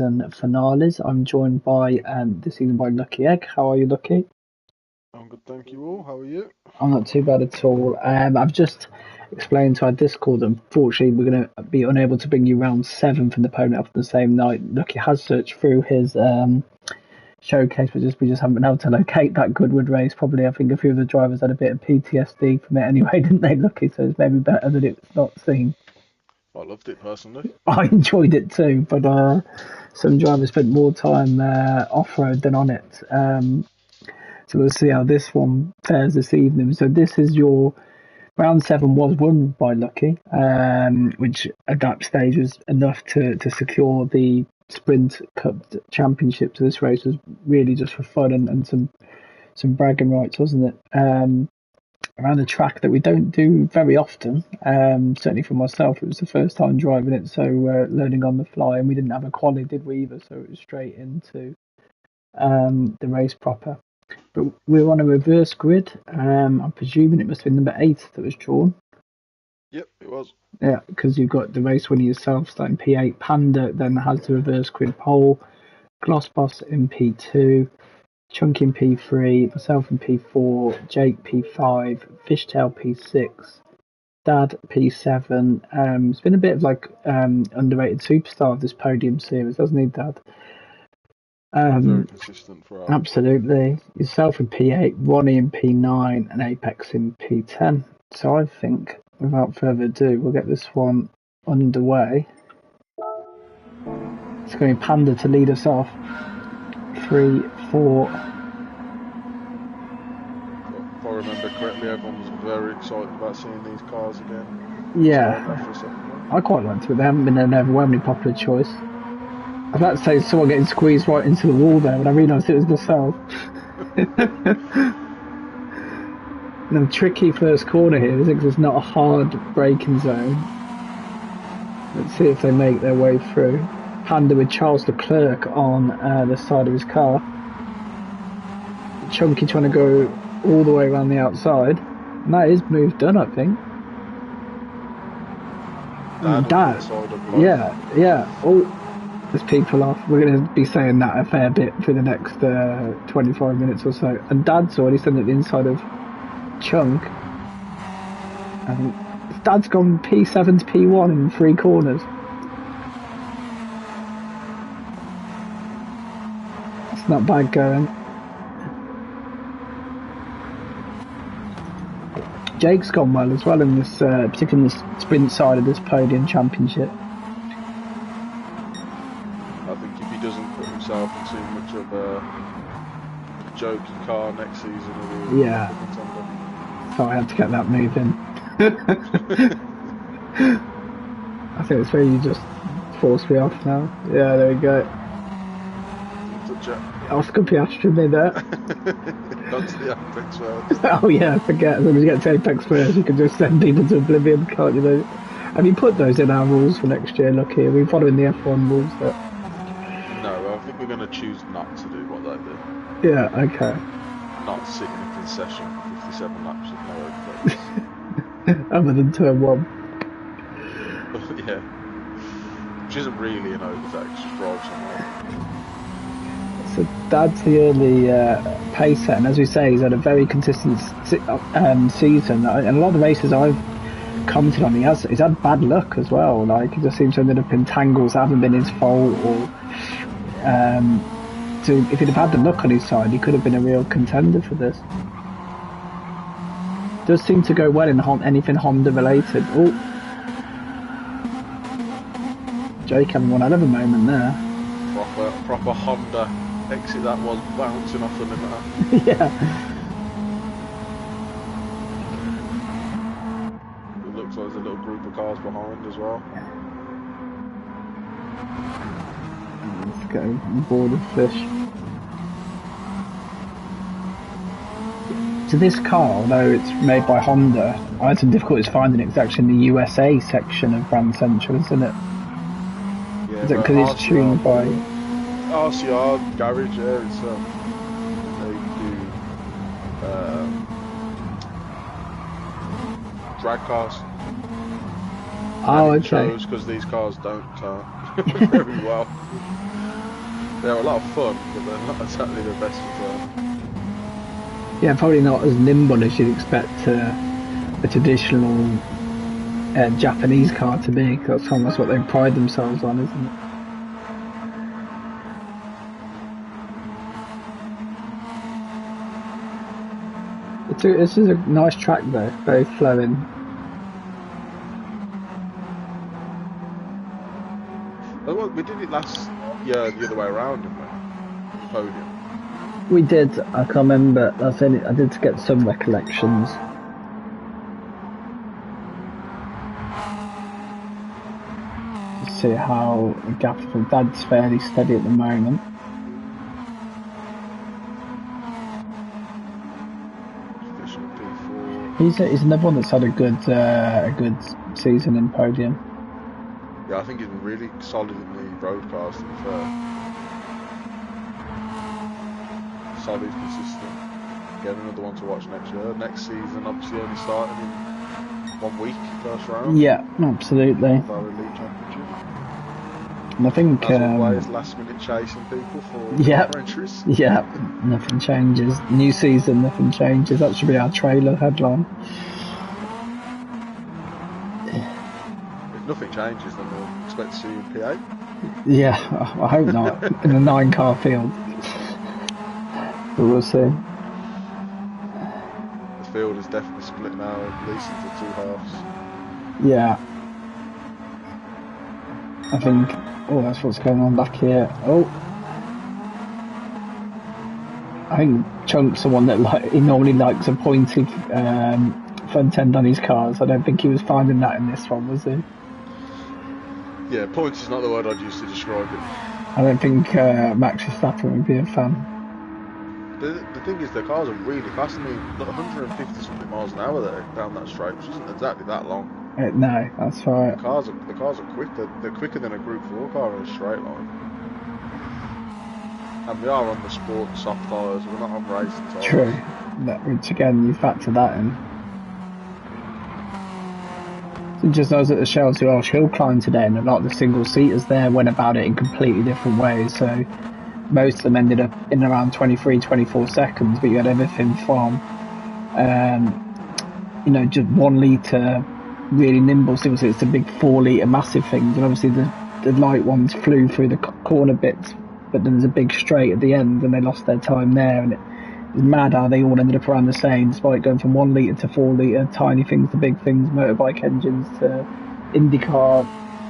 and finales. I'm joined by this season by Lucky Egg. How are you, Lucky? I'm good, thank you all. How are you? I'm not too bad at all. I've just explained to our Discord that unfortunately we're going to be unable to bring you round 7 from the podium after the same night. Lucky has searched through his showcase, but we just haven't been able to locate that Goodwood race. Probably, I think a few of the drivers had a bit of PTSD from it anyway, didn't they, Lucky? So it's maybe better that it's not seen. I loved it personally. I enjoyed it too, but some drivers spent more time off-road than on it. So we'll see how this one fares this evening. So this is your round 7 was won by Lucky, which at that stage was enough to secure the Sprint Cup championship. So this race was really just for fun and some bragging rights, wasn't it? Around a track that we don't do very often. Certainly for myself, it was the first time driving it, so learning on the fly, and we didn't have a quali, did we either? So it was straight into the race proper. But we were on a reverse grid. I'm presuming it must have been number 8 that was drawn. Yep, it was. Yeah, because you've got the race winner yourself starting P8. Panda then has the reverse grid pole. Glossboss in P2. Chunk in P3, myself in P4, Jake P5, Fishtail P6, Dad P7. It's been a bit of underrated superstar of this podium series, hasn't he, Dad? Very consistent throughout. Absolutely. Yourself in P8, Ronnie in P9, and Apex in P10. So I think, without further ado, we'll get this one underway. It's going to be Panda to lead us off. 3, 4. If I remember correctly, everyone was very excited about seeing these cars again. Yeah, I quite liked it, but they haven't been an overwhelmingly popular choice. I was about to say someone getting squeezed right into the wall there, but I realised it was myself. And a tricky first corner here, isn't it? Because it's not a hard braking zone. Let's see if they make their way through. Panda with Charles Leclerc on the side of his car. Chunky trying to go all the way around the outside. And that is move done, I think. Yeah. Oh, there's people off. We're going to be saying that a fair bit for the next 25 minutes or so. And Dad's already standing at the inside of Chunk. And Dad's gone P7 to P1 in 3 corners. That's not bad going. Jake's gone well as well in this, particularly in the sprint side of this podium championship. I think if he doesn't put himself in too much of a joking car next season, he'll so I had to get that move in. I think it's where you just force me off now. Yeah, there we go. Oscar Piastri made that. That's the Apex first. Oh yeah, I forget. As long as you get to Apex first, you can just send people to oblivion, can't you? Though? Have you put those in our rules for next year? Lucky, are we following the F1 rules? But... No, I think we're going to choose not to do what they do. Yeah, okay. Not sit in a concession for 57 laps with no overtakes. Other than turn 1. Yeah. Which isn't really an overtake, just drive somewhere. So Dad's the early pace set, and as we say, he's had a very consistent season. And a lot of the races I've commented on, he's had bad luck as well. Like, he just seems to have ended up in tangles that haven't been his fault, or so if he'd have had the luck on his side, he could have been a real contender for this. Does seem to go well in anything Honda related. Oh, Jake having one hell of a moment there. Proper Honda exit that was bouncing off the limiter. Yeah. It looks like there's a little group of cars behind as well. Let's go on board of fish. So this car, although it's made by Honda, I had some difficulties finding it. It's actually in the USA section of Brand Central, isn't it? Yeah, is it because it's tuned by... RCR garage, yeah, it's they do drag cars. Oh, okay. Because these cars don't turn very well. They're a lot of fun, but they're not exactly the best return. Yeah, probably not as nimble as you'd expect a traditional Japanese car to be. 'Cause that's almost what they pride themselves on, isn't it? This is a nice track though, very flowing. Well, we did it last year the other way around, didn't we? The podium. We did. I can't remember. That's only. I did get some recollections. See how the gap from Dad's fairly steady at the moment. He's another one that's had a good season in podium. Yeah, I think he's been really solid in the broadcast, to be fair. Solid, consistent. Get another one to watch next year. Next season, obviously, only starting in 1 week, first round. Yeah, absolutely. Of our elite championship. And I think as always, last minute chasing people for entries. Yeah, nothing changes. New season, nothing changes. That should be our trailer headline. If nothing changes, then we'll expect to see you in P8. Yeah, I hope not. In a 9-car field. But we'll see. The field is definitely split now, at least into 2 halves. Yeah. I think... Oh, that's what's going on back here. Oh. I think Chunk's the one that he normally likes a pointy front end on his cars. I don't think he was finding that in this one, was he? Yeah, pointy is not the word I'd use to describe it. I don't think Max Verstappen would be a fan. The thing is, the cars are really fast. I mean, 150 something miles an hour there down that straight, which isn't exactly that long. No, that's right. The cars are quick. They're quicker than a Group 4 car in a straight line. And we are on the sport soft tyres. We're not on racing tyres. True. Which again, you factor that in. So just knows that the Chelsea Welsh hill climb today, and a lot of the single seaters there went about it in completely different ways. So most of them ended up in around 23, 24 seconds. But you had everything from, just 1 litre. Really nimble single seats to big 4 litre massive things, and obviously the light ones flew through the corner bits, but then there's a big straight at the end and they lost their time there, and it was mad how they all ended up around the same, despite going from 1 litre to 4 litre, tiny things to big things, motorbike engines to IndyCar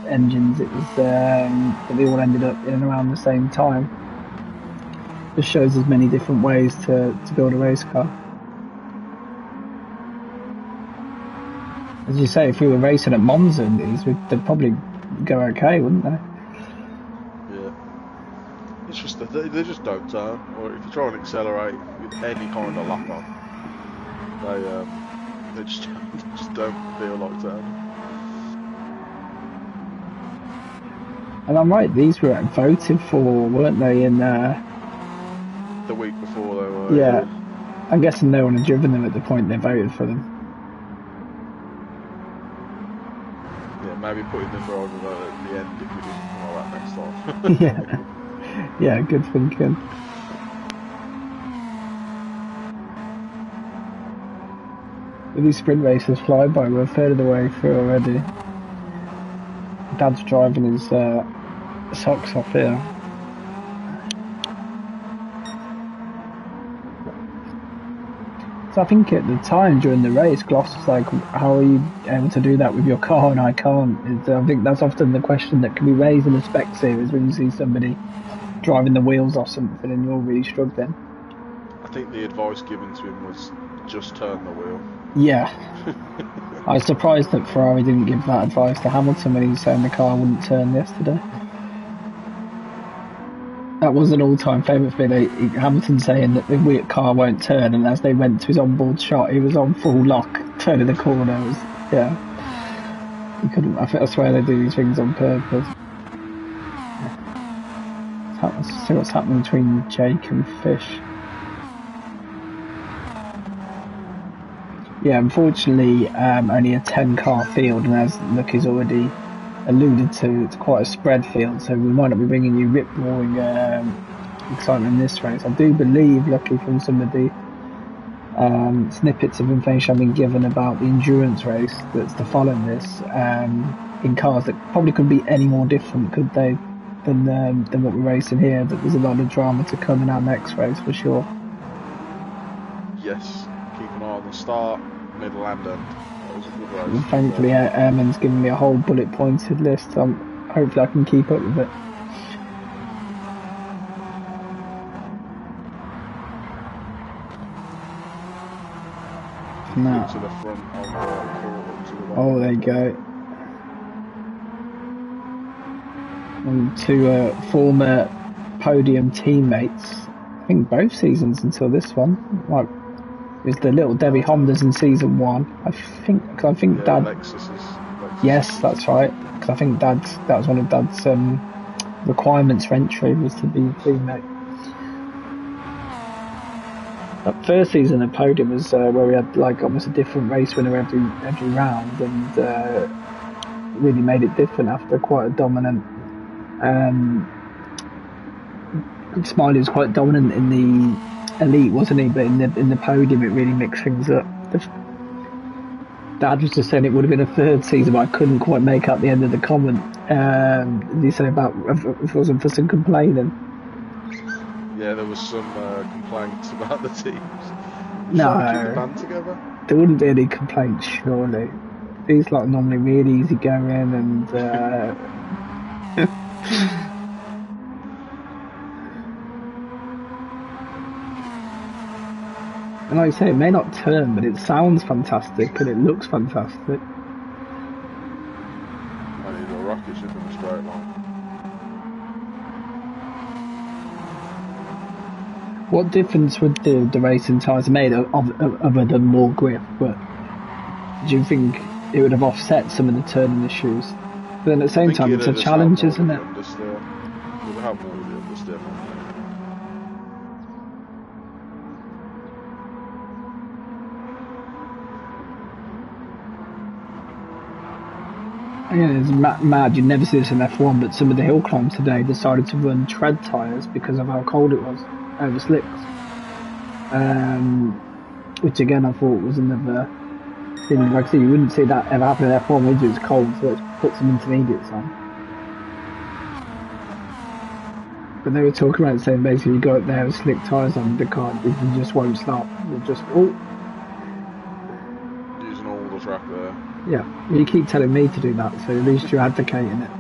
engines. It was but they all ended up in and around the same time. Just shows there's many different ways to build a race car. As you say, if we were racing at Monza in these, they'd probably go okay, wouldn't they? Yeah. It's just that they just don't turn. Or if you try and accelerate with any kind of lap on, they just don't feel like turning. And I'm right, these were voted for, weren't they, in... the week before they were... Yeah. I'm guessing no one had driven them at the point they voted for them. Maybe putting the driver at the end if we didn't come all that next time. Yeah, good thinking. These sprint races fly by. We're a third of the way through already. Dad's driving his socks off here. So I think at the time during the race, Gloss was like, how are you able to do that with your car and I can't? I think that's often the question that can be raised in a spec series when you see somebody driving the wheels off something and you're really struggling. I think the advice given to him was just turn the wheel. Yeah. I was surprised that Ferrari didn't give that advice to Hamilton when he was saying the car wouldn't turn yesterday. That was an all-time favourite for me. Hamilton saying that the car won't turn, and as they went to his onboard shot, he was on full lock, turning the corner. He couldn't. I swear they do these things on purpose. Let's see what's happening between Jake and Fish. Yeah, unfortunately, only a 10-car field, and as look, he's already alluded to, it's quite a spread field, so we might not be bringing you rip-roaring excitement in this race. I do believe, luckily from some of the snippets of information I've been given about the endurance race that's to follow this, in cars that probably couldn't be any more different, could they, than what we're racing here, that there's a lot of drama to come in our next race for sure. Yes, keep an eye on the start, middle and end. That was a good race. And thankfully Airman's given me a whole bullet pointed list, so hopefully I can keep up with it. No. To the front of the court, to the back. Oh, there you go. And two former podium teammates, I think both seasons until this one. Like, it was the little Debbie Hondas in season 1. I think Dad. Lexus. Yes, that's right. Because I think that was one of Dad's requirements for entry, was to be a teammate. That first season of Podium was where we had like almost a different race winner every round, and really made it different after quite a dominant. Smiley was quite dominant in the elite, wasn't he? But in the Podium, it really mixed things up. Dad was just saying it would have been a third season, but I couldn't quite make out the end of the comment. He said about if it wasn't for some complaining. Yeah, there was some complaints about the teams. No, keep the band together. There wouldn't be any complaints, surely. These like normally really easy going, and and like I say, it may not turn, but it sounds fantastic and it looks fantastic. I need a rocket ship in a straight line. What difference would the racing tyres made other than more grip? But do you think it would have offset some of the turning issues? But then at the same time, it's a challenge, isn't it? It would have more with the understeer. Yeah, it's mad. You'd never see this in F1, but some of the hill climbs today decided to run tread tyres because of how cold it was over slicks. Which again I thought was another thing. Like I said, you wouldn't see that ever happen in F1 when it's cold, so let's put some intermediates on. But they were talking about saying basically you go up there with slick tyres on, the car it just won't stop. It just using all the track there. Yeah, you keep telling me to do that, so at least you're advocating it.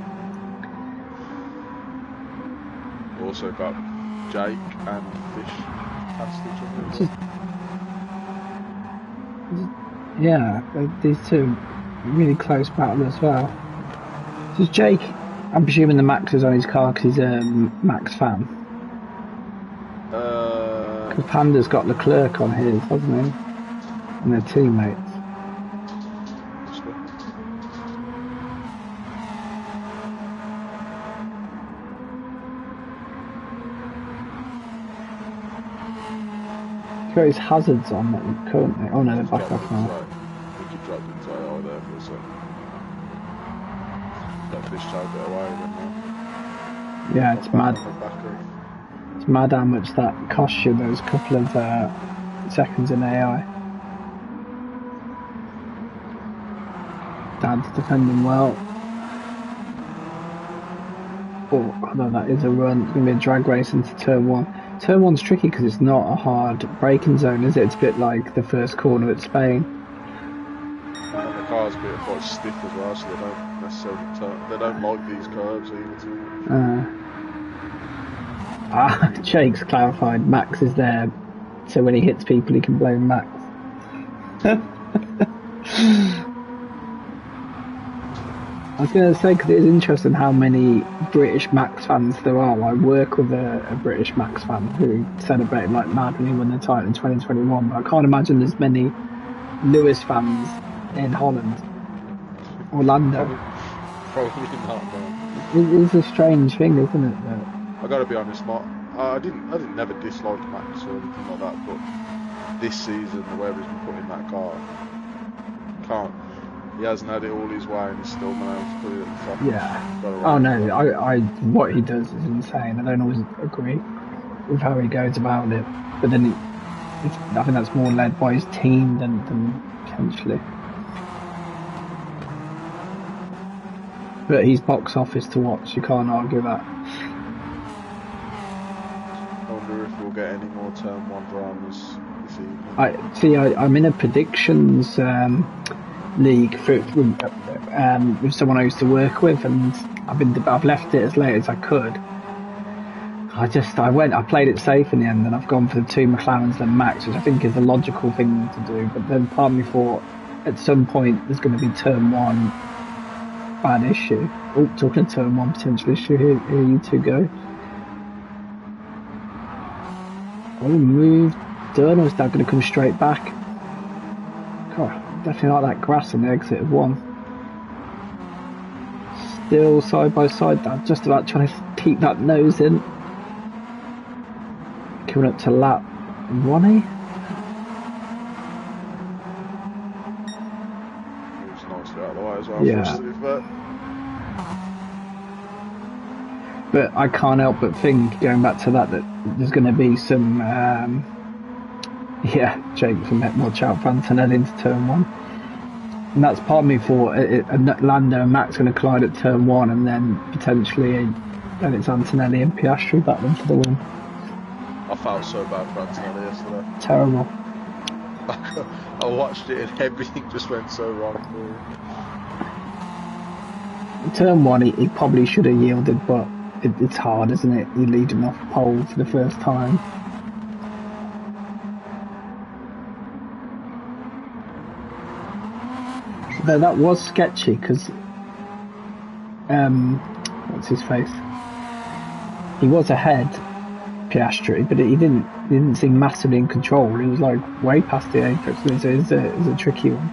Also got Jake and Fish past each other. Yeah, these two really close battle as well. So Jake, I'm presuming the Max is on his car because he's a Max fan. Because Panda's got Leclerc on his, hasn't he? And their teammates. Got his hazards on currently. Oh no, they're back off now. I think he dropped into AI there for a second. Got Fish tagged it away then now. Yeah, it's mad. It's mad how much that costs you those couple of seconds in AI. Dad's defending well. Oh, although that is a run. It's going to be a drag race into turn 1. Turn 1's tricky because it's not a hard braking zone, is it? It's a bit like the first corner at Spain. And the car's a bit quite stiff as well, so they don't necessarily turn. They don't like these curves either too much. Jake's clarified Max is there, so when he hits people he can blame Max. I was going to say, because it is interesting how many British Max fans there are. I work with a British Max fan who celebrated like mad when he won the title in 2021, but I can't imagine there's many Lewis fans in Holland. Orlando. Probably not, no. It's a strange thing, isn't it? I gotta be honest, Mark. I didn't never dislike Max or anything like that, but this season, the way he's been put in that car, He hasn't had it all his way and he's still managed to put it at the top. Yeah. Got it Oh right. no, what he does is insane. I don't always agree with how he goes about it, but then I think that's more led by his team than potentially. But he's box office to watch. You can't argue that. I wonder if we'll get any more Turn 1 dramas this evening. I'm in a predictions league with someone I used to work with, and I've left it as late as I could. I played it safe in the end, and I've gone for the 2 McLarens and Max, which I think is the logical thing to do. But then part of me thought at some point there's going to be Turn 1 bad issue. Oh, talking of Turn 1 potential issue, here you two go. Oh, move done, or is that going to come straight back? God, definitely like that grass on the exit of 1. Still side by side, I'm just about trying to keep that nose in. Coming up to lap 1. It was nicely out of the way as well. Yeah. But I can't help but think, going back to that there's going to be some, Jake from watch out for Antonelli into Turn 1. And that's part of me for Lando and Max going to collide at Turn 1, and then potentially then it's Antonelli and Piastri battling for the win. I felt so bad for Antonelli yesterday. Terrible. I watched it and everything just went so wrong for him. Turn 1, he probably should have yielded, but it's hard, isn't it? You're leading off pole for the first time. But that was sketchy because, what's his face? He was ahead, Piastri, but he didn't seem massively in control. He was like way past the apex. So it's a tricky one.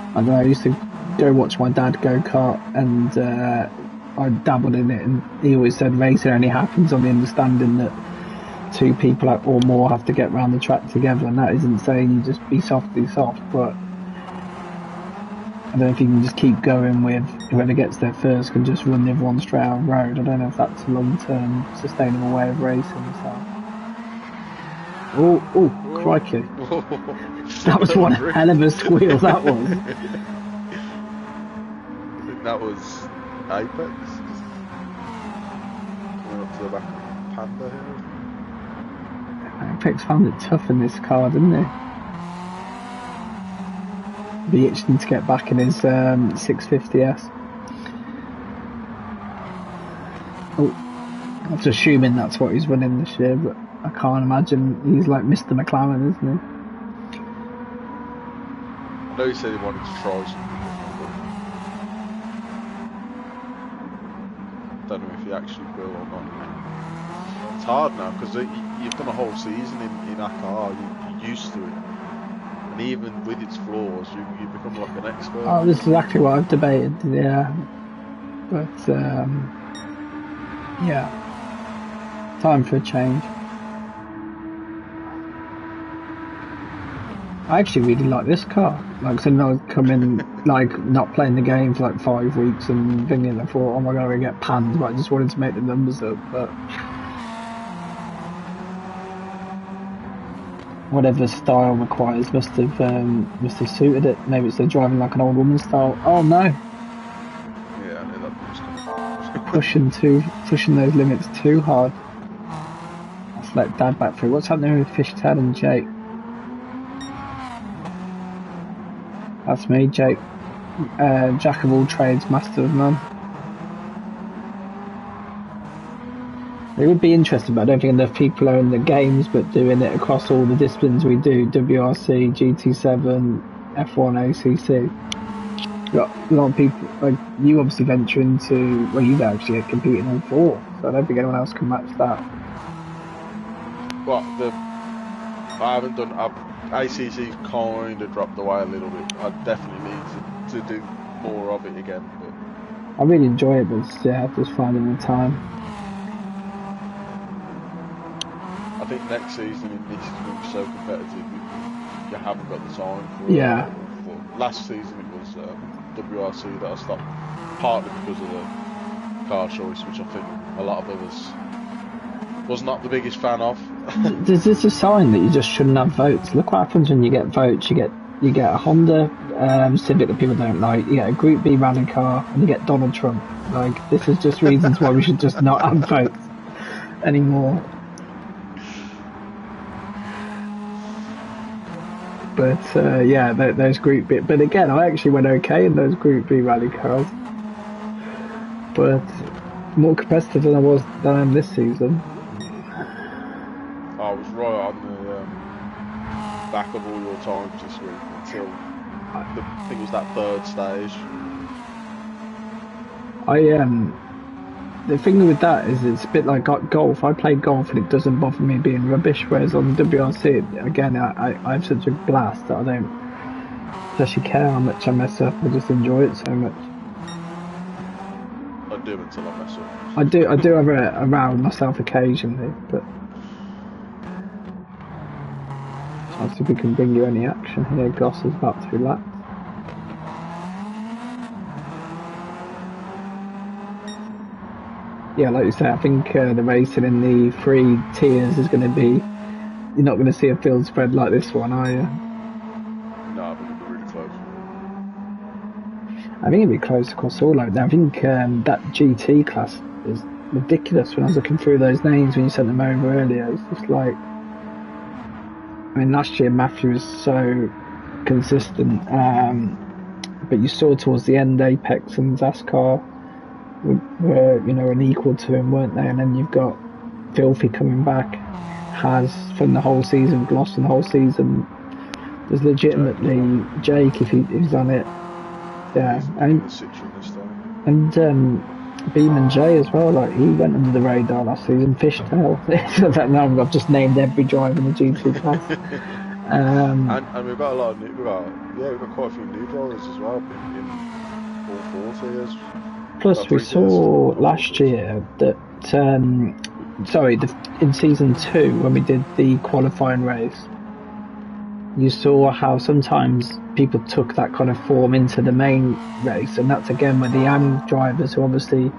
I don't know, I used to go watch my dad go-kart, and I dabbled in it, and he always said racing only happens on the understanding that 2 people or more have to get around the track together, and that isn't saying you just be soft, but I don't know if you can just keep going with whoever gets there first can just run the other one straight out of the road. I don't know if that's a long-term sustainable way of racing. So. Oh, crikey. That was one hell of a squeal, that was. I think that was Apex. Coming up to the back of Panda here. Apex found it tough in this car, didn't he? Be itching to get back in his 650S. Oh, I'm just assuming that's what he's running this year, but I can't imagine he's like Mr. McLaren, isn't he? I know he said he wanted to try something different, but I don't know if he actually will or not. It's hard now because you've done a whole season in a car, you're used to it. And even with its flaws, you become like an expert. Oh, this is exactly what I've debated, yeah. But, yeah. Time for a change. I actually really like this car. Like, so I was coming, like, not playing the game for like 5 weeks and thinking, I thought, oh my god, I get panned, but I just wanted to make the numbers up, but whatever style requires must have suited it. Maybe it's the driving like an old woman style. Oh no! Yeah, I knew that was pushing those limits too hard. Let's let Dad back through. What's happening with Fishtail and Jake? That's me, Jake. Jack of all trades, master of none. It would be interesting, but I don't think enough people are in the games, but doing it across all the disciplines we do, WRC, GT7, F1, ACC. A lot of people, like you obviously venture into, well, you actually compete in all 4, so I don't think anyone else can match that. Well, I haven't done, ACC's kind of dropped away a little bit. I definitely need to do more of it again, but I really enjoy it, but just finding the time. I think next season this is going to be so competitive, you haven't got the time for Yeah. Last season it was WRC that I stopped, partly because of the car choice, which I think a lot of others was not the biggest fan of. This is a sign that you just shouldn't have votes. Look what happens when you get votes. You get a Honda Civic that people don't like. You get a Group B rally car, and you get Donald Trump. Like, this is just reasons why we should just not have votes anymore. But yeah, those Group B. But again, I actually went okay in those Group B rally cars. But more competitive than I am this season. I was right on the back of all your times this week until I think it was that third stage. The thing with that is it's a bit like golf. I play golf and it doesn't bother me being rubbish, whereas on WRC, again, I have such a blast that I don't actually care how much I mess up. I just enjoy it so much. I do until I mess up. I do have a row with myself occasionally, but I'll see if we can bring you any action here. Gloss is about to relax. Yeah, like you say, I think the racing in the 3 tiers is going to be... You're not going to see a field spread like this one, are you? No, I think it'll be really close. I think it'll be close across all of them. I think that GT class is ridiculous. When I was looking through those names when you sent them over earlier, it's just like... I mean, last year Matthew was so consistent, but you saw towards the end Apex and Zascar were an equal to him, weren't they? And then you've got Filthy coming back, Has from the whole season, Gloss from the whole season. There's legitimately Jake if he's on it, yeah, and Beeman J as well. Like, he went under the radar last season. Fishtail. Now I've just named every driver in the GT class. And we've got a lot of we've got quite a few new drivers as well in all 4 tiers. Plus, we saw last year that, in season 2, when we did the qualifying race, you saw how sometimes people took that kind of form into the main race, and that's again where the AM drivers, who obviously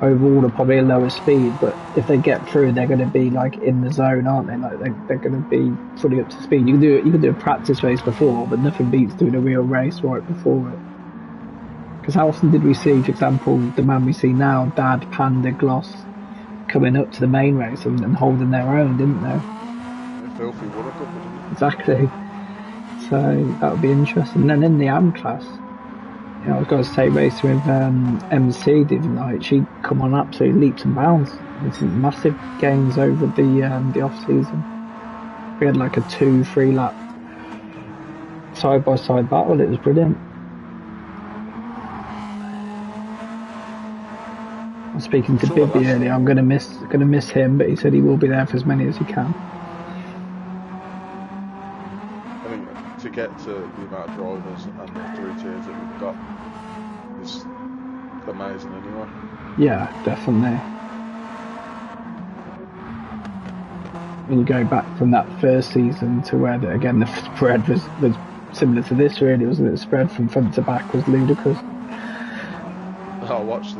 overall are probably a lower speed, but if they get through, they're going to be like in the zone, aren't they? Like they're going to be fully up to speed. You can do a practice race before, but nothing beats doing a real race right before it. Because how often did we see, for example, the man we see now, Dad, Panda, Gloss, coming up to the main race and holding their own, didn't they? Filthy won a couple, didn't he? Exactly. So that would be interesting. And then in the AM class, I was going to say racing with MC the other night. She'd come on absolute leaps and bounds. It's massive gains over the off season. We had like a 2-3 lap side by side battle. It was brilliant. I was speaking to Bibby earlier. I'm gonna miss him, but he said he will be there for as many as he can. I think to get to the amount of drivers and the 3 tiers that we've got is amazing anyway. Yeah, definitely. When you go back from that first season to where the spread was similar to this, really, wasn't it? The spread from front to back was ludicrous. I watched I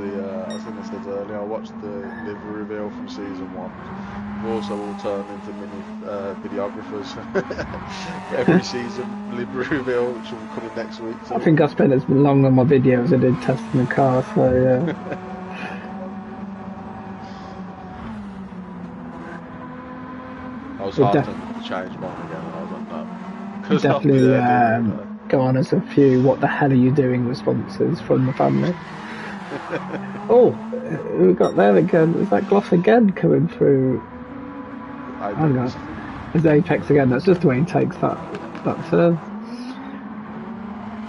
think I said earlier, I watched the livery reveal from season 1. We've also all turned into mini videographers. Every season livery reveal, which will be coming next week. So. I think I spent as long on my videos as I did testing the car, so yeah. I was half tempted to change mine again, and I was like, no. Definitely garners a few "what the hell are you doing" responses from the family. Oh, we got there again. Is that Gloss again coming through? Hang on. It's Apex again. That's just the way he takes that turn.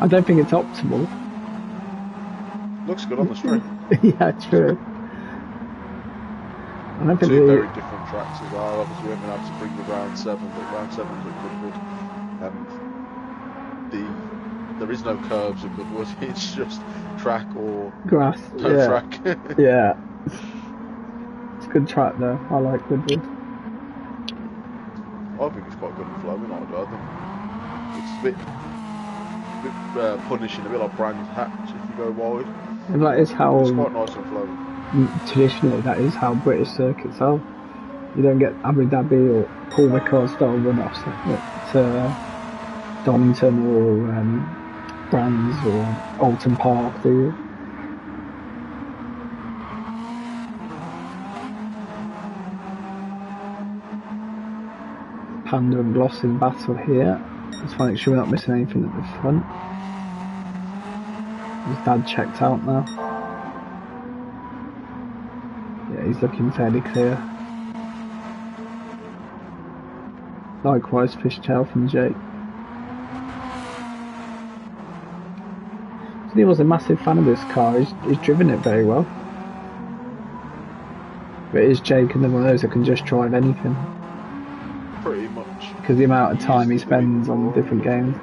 I don't think it's optimal. Looks good on the street. Yeah, true. I don't think 2 very different tracks as well. Obviously, we haven't been able to bring the round 7, but round 7's look good. And there is no curbs at Goodwood. It's just track or grass. no Yeah. track. Yeah. It's a good track though. I like Goodwood. I think it's quite good and flowing. I think it's a bit punishing, a bit like Brands Hatch if you go wide. And that is how It's quite nice and flowing. traditionally that is how British circuits are. You don't get Abu Dhabi or Paul Ricard style runoffs at Donington or Brands or Alton Park, do you? Panda and Gloss in battle here. Let's make sure we're not missing anything at the front. His dad checked out now. Yeah, he's looking fairly clear. Likewise, Fishtail from Jake. So he was a massive fan of this car. He's driven it very well. But it is Jake and then one of those that can just drive anything. Pretty much. Because the amount of time he spends on different games. In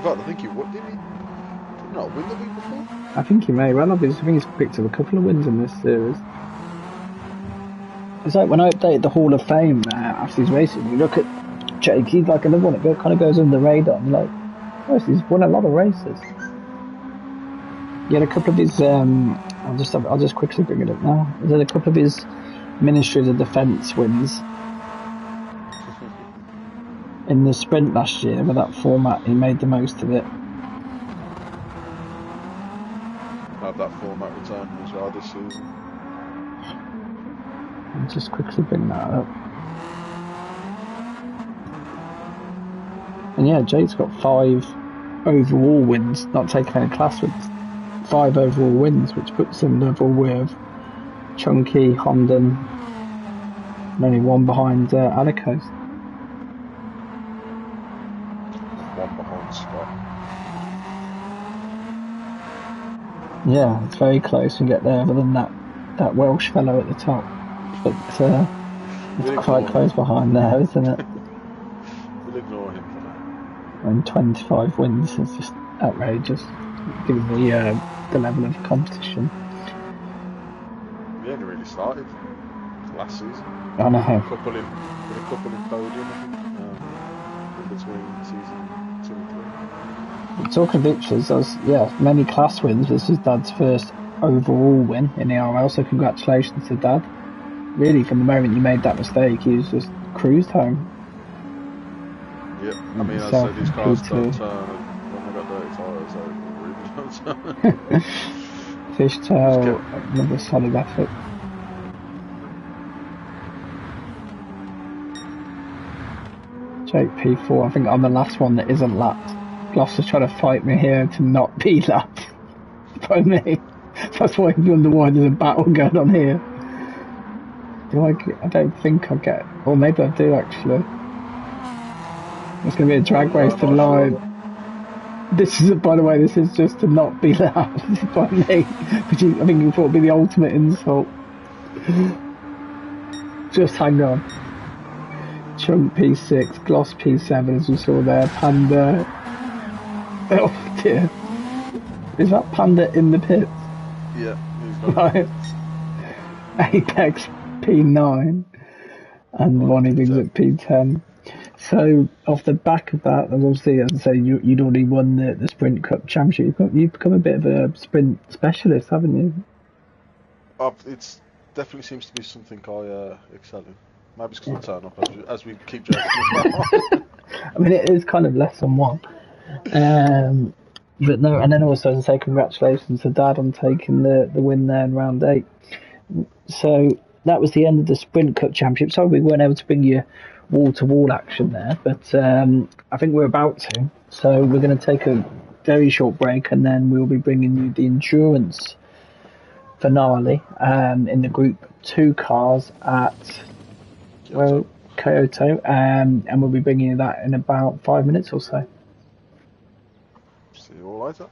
fact, I think he would, didn't he? Did he not win the week before? I think he may well have. I think he's picked up a couple of wins in this series. It's like when I updated the Hall of Fame after these races, you look at Jake, he's like another one that kind of goes under the radar. I'm like, oh, he's won a lot of races. He had a couple of his, I'll just quickly bring it up now. He had a couple of his Ministry of Defence wins. In the sprint last year, with that format, he made the most of it. Have that format returning as well this season. I'll just quickly bring that up. And yeah, Jake's got 5 overall wins, not taking any class wins. 5 overall wins, which puts him level with Chunky, Hondon, and only 1 behind Alicos. 1 behind Scott. Yeah, it's very close and get there, other than that Welsh fellow at the top. But it's quite close behind there, isn't it? We'll ignore him for now. And 25 wins is just outrageous, given the level of competition. We only really started last season. I know. A couple in podium, I think, in between season 2 and 3. Talking of victories, there's many class wins. This is Dad's first overall win in the RL, so congratulations to Dad. Really, from the moment you made that mistake, he was just cruised home. Yep, I mean, I said these cars don't turn when they got dirty tyres, so really don't turn. Fishtail, another solid effort. Jake P4, I think I'm the last one that isn't lapped. Gloss is trying to fight me here to not be lapped by me. That's why you wonder why there's a battle going on here. I don't think I get, or maybe I do actually. It's going to be a drag race to the line. Sure. This is, by the way, this is just to not be lapped by me, which I think you thought would be the ultimate insult. Just hang on. Chunk P6, Gloss P7 as we saw there, Panda. Oh dear. Is that Panda in the pits? Yeah, he's got right. Apex P9 and Ronnie Biggs at P10. So off the back of that, and obviously, as I say, you'd already won the Sprint Cup Championship. You've become a bit of a sprint specialist, haven't you? It definitely seems to be something I excel in. Maybe it's because I turn up as we keep joking. I mean, it is kind of less than one. But no, and then also, as I say, congratulations to Dad on taking the win there in round 8. So that was the end of the Sprint Cup Championship. Sorry we weren't able to bring you wall-to-wall action there, but I think we're about to. So we're going to take a very short break, and then we'll be bringing you the endurance finale in the Group 2 cars at Kyoto, and we'll be bringing you that in about 5 minutes or so. See you all later.